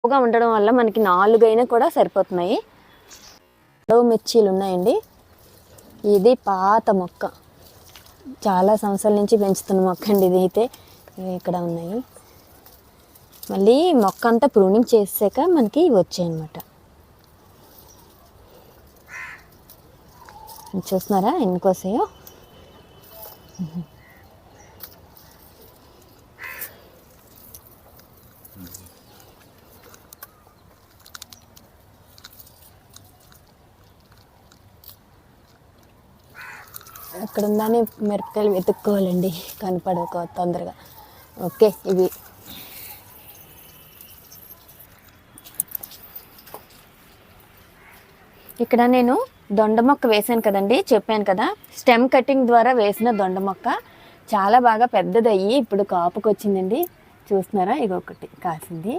ఎక్కువగా ఉండడం వల్ల మనకి 4 అయినా కూడా సరిపోతున్నాయి. మిర్చీలు ఉన్నాయండి. ఇది పాత మొక్క, చాలా సంవత్సరాల నుంచి పెంచుతున్న మొక్క అండి. ఇది అయితే ఇక్కడ ఉన్నాయి. మళ్ళీ మొక్క అంతా ప్రూనింగ్ చేసాక మనకి వచ్చాయి అన్నమాట. చూస్తున్నారా ఎన్ని కోసాయో. అక్కడ ఉందని మిరపకాయలు వెతుక్కోవాలండి, కనపడక తొందరగా. ఓకే, ఇవి ఇక్కడ నేను దొండ మొక్క వేసాను కదండి, చెప్పాను కదా, స్టెమ్ కటింగ్ ద్వారా వేసిన దొండ మొక్క చాలా బాగా పెద్దదయ్యి ఇప్పుడు కాపుకి వచ్చిందండి. చూస్తున్నారా, ఇది ఒకటి కాసింది.